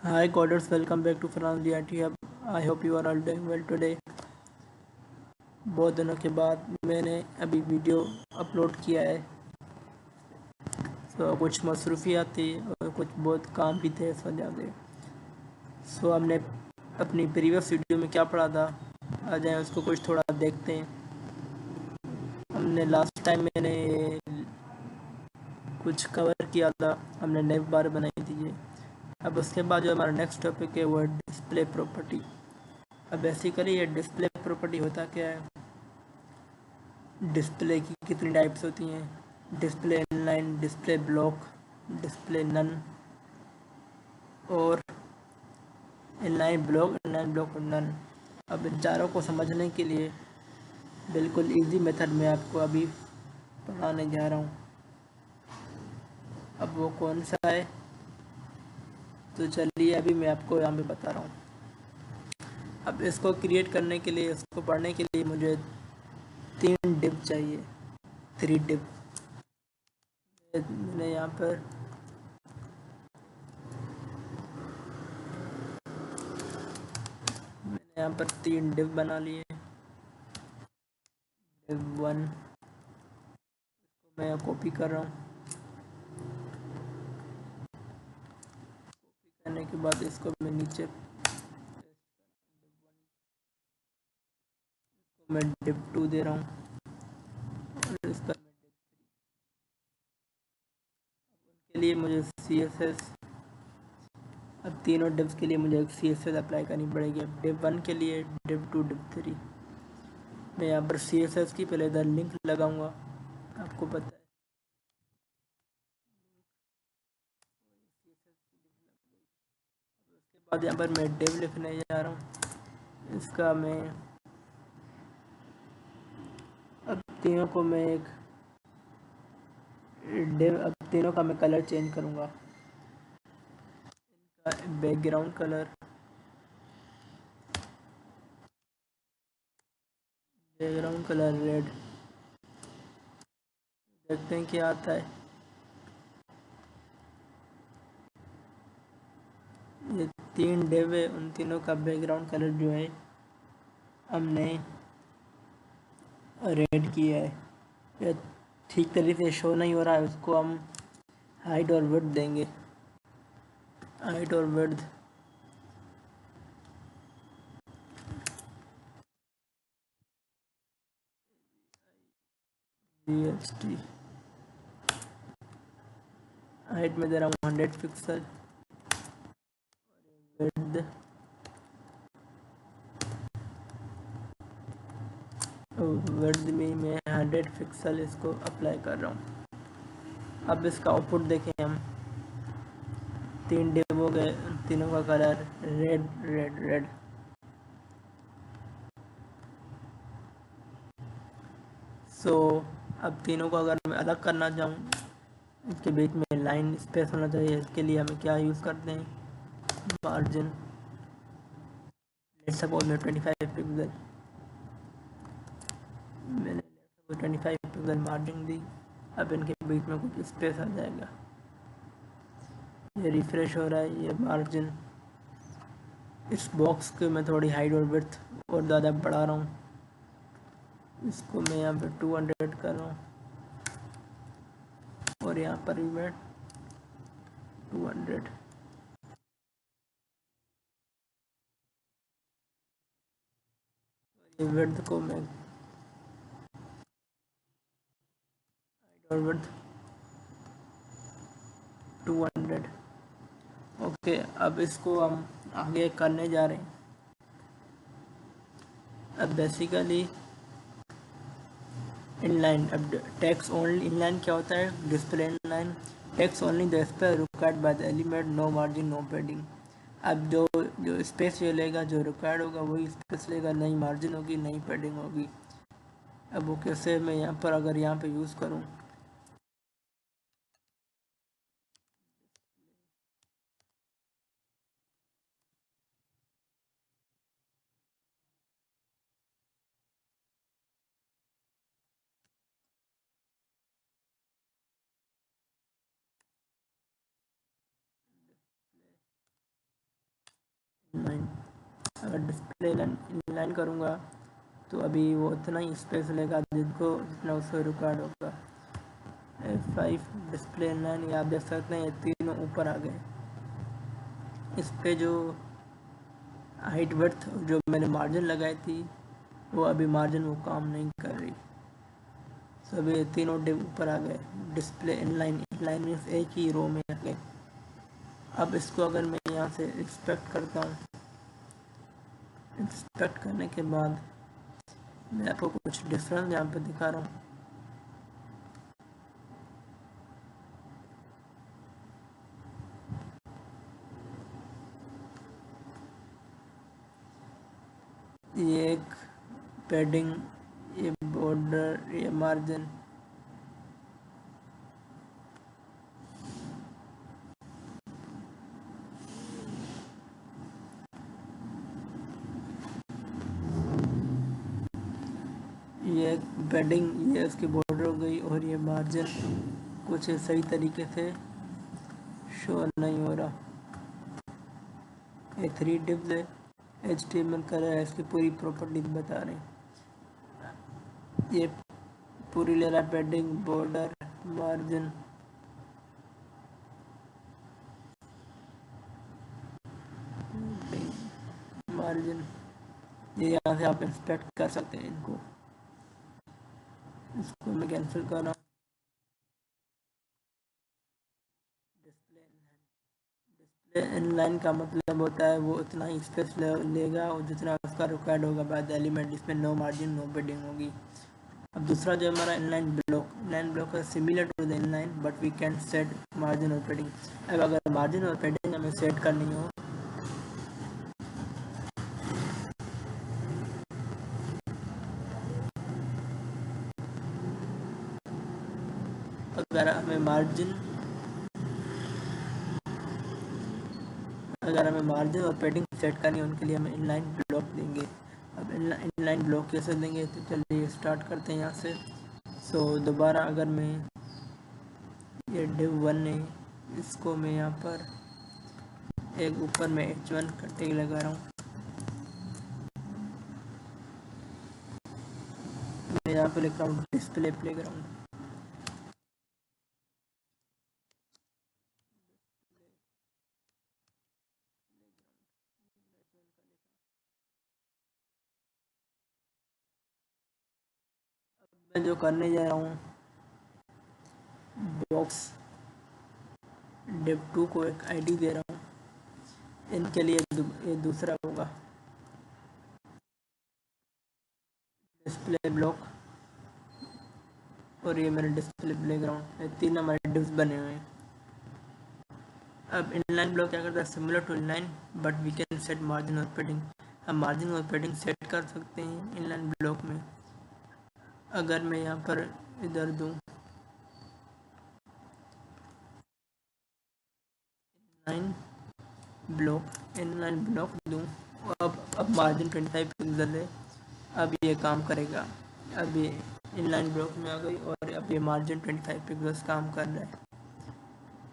Hi coders, welcome back to Farhan DIT Hub. I hope you are all doing well today. बहुत दिनों के बाद मैंने अभी वीडियो अपलोड किया है। कुछ मसरूफियात थी और कुछ बहुत काम भी थे इस वजह से। हमने अपनी प्रीवियस वीडियो में क्या पढ़ा था, आ जाए उसको कुछ थोड़ा देखते हैं। हमने लास्ट टाइम मैंने कुछ कवर किया था, हमने नेव बार बनाई थी ये। अब उसके बाद जो हमारा नेक्स्ट टॉपिक है वो है डिस्प्ले प्रॉपर्टी। अब बेसिकली ये डिस्प्ले प्रॉपर्टी होता क्या है, डिस्प्ले की कितनी टाइप्स होती हैं, display inline, display block, display none और इनलाइन ब्लॉक और नन। अब इन चारों को समझने के लिए बिल्कुल इजी मेथड में आपको अभी पढ़ाने जा रहा हूँ। अब वो कौन सा है, तो चलिए अभी मैं आपको यहाँ पे बता रहा हूँ। अब इसको क्रिएट करने के लिए, इसको पढ़ने के लिए मुझे 3 डिव चाहिए, 3 डिव। मैंने यहाँ पर यहाँ पर 3 डिव बना लिए। डिव 1 मैं कॉपी कर रहा हूँ। करने के बाद इसको मैं नीचे मैं डिव 2 दे रहा हूँ और इसका के लिए मुझे CSS, अब तीनों डिव्स के लिए मुझे CSS अप्लाई करनी पड़ेगी। अब डिव 1 के लिए, डिव 2, डिव 3 मैं यहाँ पर CSS की पहले इधर लिंक लगाऊंगा, आपको पता है। उसके बाद यहाँ पर मैं डिव लिखने जा रहा हूँ। इसका मैं अब तीनों को मैं एक डिव, अब तीनों का मैं कलर चेंज करूँगा। बैकग्राउंड कलर, रेड, देखते हैं क्या आता है। ये 3 डिव है, उन तीनों का बैकग्राउंड कलर जो है हमने रेड किया है। ये ठीक तरीके से शो नहीं हो रहा है, उसको हम हाइट और विड्थ देंगे। हाइट और विड्थ GHT, हाइट में दे रहा हूँ 100 पिक्सल, विड्थ विड्थ में मैं 100 पिक्सल इसको अप्लाई कर रहा हूँ। अब इसका आउटपुट देखें हम, 3 डिव हो गए, तीनों का कलर रेड रेड रेड। अब तीनों को अगर मैं अलग करना चाहूँ, इसके बीच में लाइन स्पेस होना चाहिए। इसके लिए हमें क्या यूज़ करते हैं, मार्जिन। लेट्स सपोज मैं 25 पिक्सल, मैंने 25 पिक्सल मार्जिन दी। अब इनके बीच में कुछ स्पेस आ जाएगा। ये रिफ्रेश हो रहा है, ये मार्जिन। इस बॉक्स के मैं थोड़ी हाइट और विड्थ और ज़्यादा बढ़ा रहा हूँ। इसको मैं यहाँ पे 200 कर रहा हूँ और यहाँ पर भी मैं 200। ये विड्थ को मैं हाइट और विड्थ 200। ओके, अब इसको हम आगे करने जा रहे हैं। अब बेसिकली इनलाइन, अब टेक्स्ट ओनली इनलाइन क्या होता है, display inline text only the space required by the element, no margin no padding. अब जो स्पेस ये लेगा, जो रिक्वायर्ड होगा वही स्पेस लेगा, नई मार्जिन होगी, नई पैडिंग होगी। अब वो कैसे, मैं यहाँ पर अगर यहाँ पे यूज़ करूँ, लाइन, अगर डिस्प्ले लाइन करूँगा तो अभी वो उतना ही स्पेस लेगा जितना उसको रिक्वायर्ड होगा। F5 डिस्प्ले लाइन, ये आप देख सकते हैं ये तीनों ऊपर आ गए। इस पे जो हाइट वर्थ जो मैंने मार्जिन लगाई थी वो अभी मार्जिन वो काम नहीं कर रही। सभी ये तीनों डिव ऊपर आ गए। डिस्प्ले इनलाइन मीन्स एक ही रो में आ गए। अब इसको अगर मैं यहाँ से एक्सपेक्ट करता हूँ, एक्सपेक्ट करने के बाद मैं आपको कुछ डिफरेंस यहाँ पे दिखा रहा हूँ। ये एक पैडिंग, ये बॉर्डर, ये मार्जिन, ये पैडिंग, ये इसकी बॉर्डर हो गई, और ये मार्जिन कुछ सही तरीके से शो नहीं हो रहा। ये 3 डिव्स है, HTML कलर है, इसकी पूरी प्रॉपर्टीज बता रहे हैं। ये पूरी ले रहा पैडिंग, बॉर्डर, मार्जिन, मार्जिन, ये यहाँ से आप इंस्पेक्ट कर सकते हैं इनको। इसको मैं कैंसिल कर रहा हूँ। डिस्प्ले इनलाइन का मतलब होता है वो उतना ही स्पेस लेगा और जितना उसका रिक्वायर्ड होगा बाय द एलिमेंट, इसमें नो मार्जिन नो पैडिंग होगी। अब दूसरा जो हमारा इनलाइन ब्लॉक है similar to the inline but we can set margin और पैडिंग। अब अगर मार्जिन और पैडिंग हमें सेट करनी हो, अगर हमें मार्जिन और पैडिंग सेट करनी है उनके लिए हमें इनलाइन ब्लॉक देंगे। अब इनलाइन ब्लॉक कैसे देंगे, तो चलिए स्टार्ट करते हैं यहाँ से। दोबारा अगर मैं ये div1 है, इसको मैं यहाँ पर एक ऊपर में h1 का टैग लगा रहा हूँ। मैं यहाँ पे लिख रहा हूँ डिस्प्ले प्लेग्राउंड। मैं जो करने जा रहा हूँ, बॉक्स div2 को एक आईडी दे रहा हूँ। इनके लिए ये दूसरा होगा डिस्प्ले ब्लॉक, और ये मेरा डिस्प्ले प्लेग्राउंड। ये तीन हमारे डिव्स बने हुए हैं। अब इनलाइन ब्लॉक क्या करता है, similar to inline but we can set margin और पैडिंग। हम मार्जिन और पैडिंग सेट कर सकते हैं इनलाइन ब्लॉक में। अगर मैं यहाँ पर इधर दूँ इनलाइन ब्लॉक दूँ, अब मार्जिन 25 पिक्सल है, अब ये काम करेगा। अब ये इनलाइन ब्लॉक में आ गई और अब ये मार्जिन 25 पिक्सल काम कर रहा है।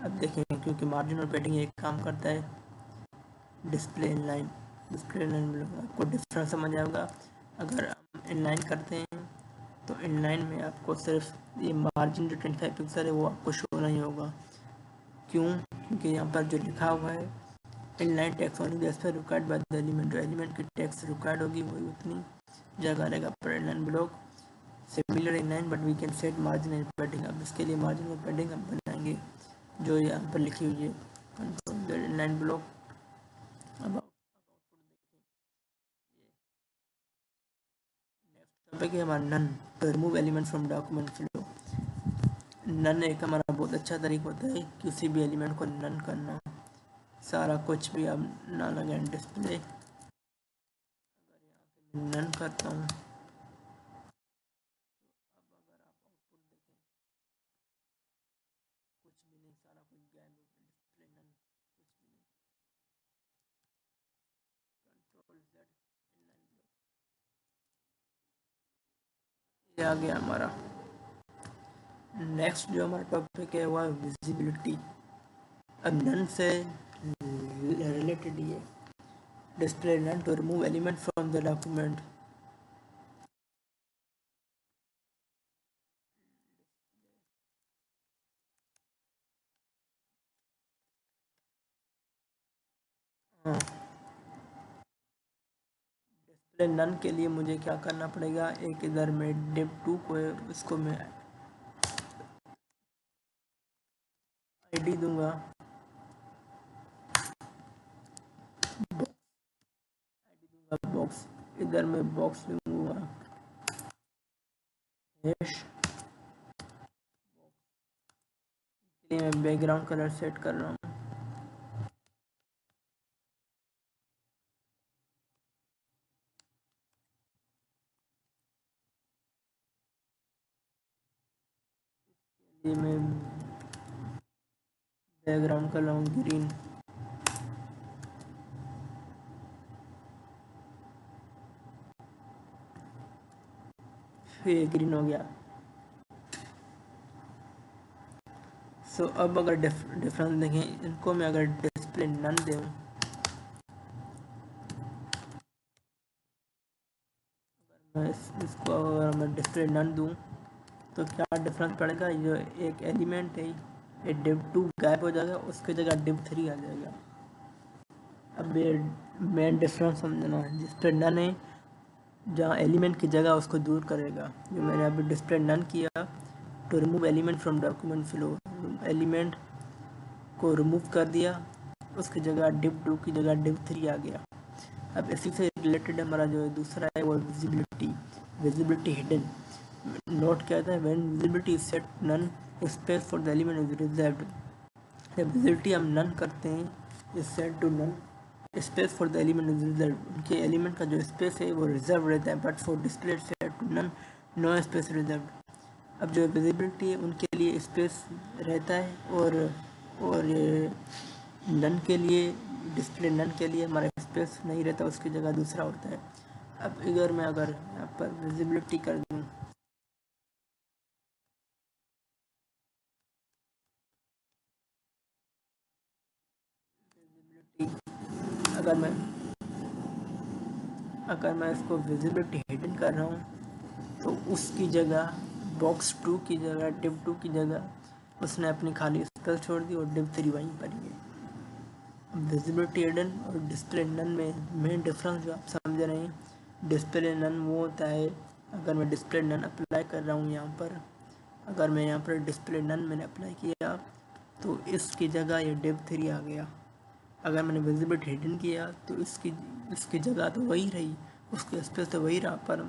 अब देखेंगे क्योंकि मार्जिन और पैडिंग एक काम करता है। डिस्प्ले इनलाइन ब्लॉक, आपको डिफरेंस समझ आएगा। अगर हम इनलाइन करते हैं तो इनलाइन में आपको सिर्फ ये मार्जिन जो 25 पिक्सल है वो आपको शो नहीं होगा। क्यों? क्योंकि यहाँ पर जो लिखा हुआ है inline text only the space required by the element, जो एलिमेंट की टेक्स्ट रिक्वायर्ड होगी वही उतनी जगह रहेगा पर inline block similar inline but we can set margin and padding. अब इसके लिए मार्जिन और पैडिंग हम बनाएंगे जो यहाँ पर लिखी हुई है कंट्रोल इनलाइन ब्लॉक। अब टॉपिक है हमारा none, to remove element from document flow. None एक हमारा बहुत अच्छा तरीका होता है किसी भी एलिमेंट को नन करना। सारा कुछ भी अब ना लगे डिस्प्ले, नन करता हूँ। कुछ भी नहीं, सारा कुछ गायब हो गया, डिस्प्ले नन, कुछ भी नहीं। कंट्रोल Z इनलाइन ब्लॉक, ये आ गया हमारा। नेक्स्ट जो हमारा टॉपिक है वो है विजिबिलिटी। अब नन से रिलेटेड ये display none to remove element from the document. हाँ, डिस्प्ले नन के लिए मुझे क्या करना पड़ेगा, एक इधर में div2 को इसको मैं आईडी दूंगा, बॉक्स, इधर मैं बॉक्स लूंगा, हैश के लिए मैं बैकग्राउंड कलर सेट कर रहा हूँ। ये मैं बैकग्राउंड कर रहा हूँ ग्रीन। ये ग्रीन हो गया। सो अब अगर डिफरेंस देखें, इनको मैं अगर डिस्प्ले नन दूँ, मैं इसको अगर मैं डिस्प्ले नन दूँ तो क्या डिफरेंस पड़ेगा, जो एक एलिमेंट है ये div2 गायब हो जाएगा, उसकी जगह div3 आ जाएगा। अब ये मेन डिफरेंस समझना है, डिस्प्ले नन है जहाँ एलिमेंट की जगह उसको दूर करेगा, जो मैंने अभी डिस्प्ले नन किया to remove element from document flow, element को रिमूव कर दिया, उसकी जगह div2 की जगह div3 आ गया। अब इसी से रिलेटेड हमारा जो दूसरा है वो विजिबिलिटी हिडन। नोट क्या था, when visibility is set none space for the element is reserved. जब विजिबिलिटी हम नन करते हैं, is set to none space for the element is reserved, उनके एलिमेंट का जो स्पेस है वो रिजर्व रहता है, but for display set to none no space reserved. अब जो विजिबिलिटी है उनके लिए स्पेस रहता है, और नन के लिए, डिस्प्ले नन के लिए हमारा स्पेस नहीं रहता, उसकी जगह दूसरा होता है। अब अगर मैं यहाँ पर विजिबिलिटी कर दूँ, अगर मैं इसको विजिबिलिटी हिडन कर रहा हूँ तो उसकी जगह box2 की जगह div2 की जगह उसने अपनी खाली स्पेस छोड़ दी और div3 वहीं पर ही है। विजिबिलिटी हिडन और डिस्प्ले नन में मेन डिफरेंस जो आप समझ रहे हैं, डिस्प्ले नन वो होता है अगर मैं डिस्प्ले नन अप्लाई कर रहा हूँ यहाँ पर, अगर मैं यहाँ पर डिस्प्ले नन मैंने अप्लाई किया तो इसकी जगह ये div3 आ गया। अगर मैंने विजिबिलिटी हिडन किया तो इसकी जगह तो वही रही, उसकी स्पेस तो वही रहा, पर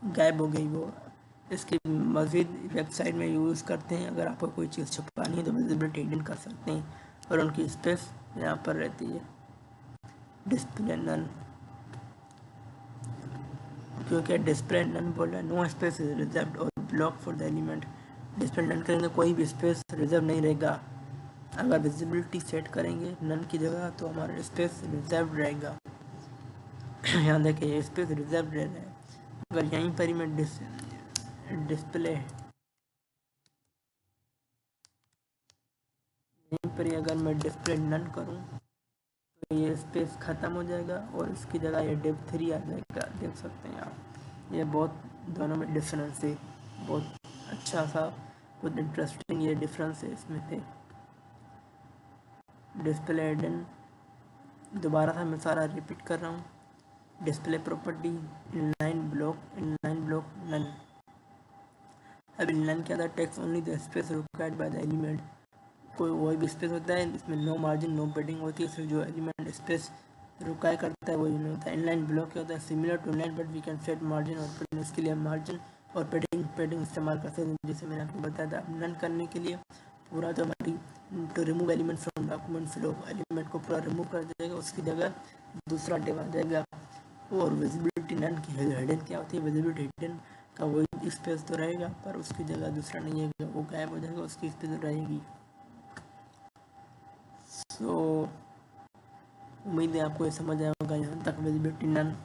गायब हो गई वो। इसकी मज़ीद वेबसाइट में यूज़ करते हैं, अगर आपको कोई चीज़ छुपानी है तो विजिबिलिटी हिडन कर सकते हैं, और उनकी स्पेस यहाँ पर रहती है डिस्प्ले नन, क्योंकि डिस्प्ले नन बोल रहा है नो स्पेस इज रिजर्व्ड और block for the element. Display none करेंगे कोई भी स्पेस रिजर्व नहीं रहेगा। अगर विजिबिलिटी सेट करेंगे नन की जगह तो हमारा स्पेस रिजर्व रहेगा। यहाँ देखिए स्पेस रिजर्व रह रहा है। अगर यहीं पर ही मैं डिस्प्ले यहीं पर ही अगर मैं डिस्प्ले नन करूँ तो ये स्पेस ख़त्म हो जाएगा और इसकी जगह ये div3 आ जाएगा। देख सकते हैं आप, ये बहुत दोनों में डिफरेंस है, बहुत अच्छा सा, बहुत इंटरेस्टिंग ये डिफरेंस है इसमें थे। डिस्प्ले हिडन दोबारा से मैं सारा रिपीट कर रहा हूँ। Display property inline block none. अब इनलाइन क्या था, text only the space required by the element. कोई वही भी स्पेस होता है, इसमें नो मार्जिन नो पेडिंग होती है, सिर्फ जो एलिमेंट स्पेस रिक्वायर करता है वही नहीं होता है। इनलाइन ब्लॉक क्या होता है, similar to inline but we can set margin और पेडिंग। इसके लिए हम मार्जिन और पेडिंग इस्तेमाल करते हैं, जैसे मैंने आपको बताया था। नन करने के लिए पूरा तो हमारी to remove element from document flow, element को पूरा रिमूव कर देगा, उसकी जगह दूसरा डिव आ जाएगा। और विजिबिलिटी नन की हिडन क्या होती है, विजिबिलिटी हिडन का वही स्पेस तो रहेगा पर उसकी जगह दूसरा नहीं है, वो गायब हो जाएगा, उसकी स्पेस रहेगी। सो उम्मीद है आपको ये समझ आया होगा यहाँ तक विजिबिलिटी नन।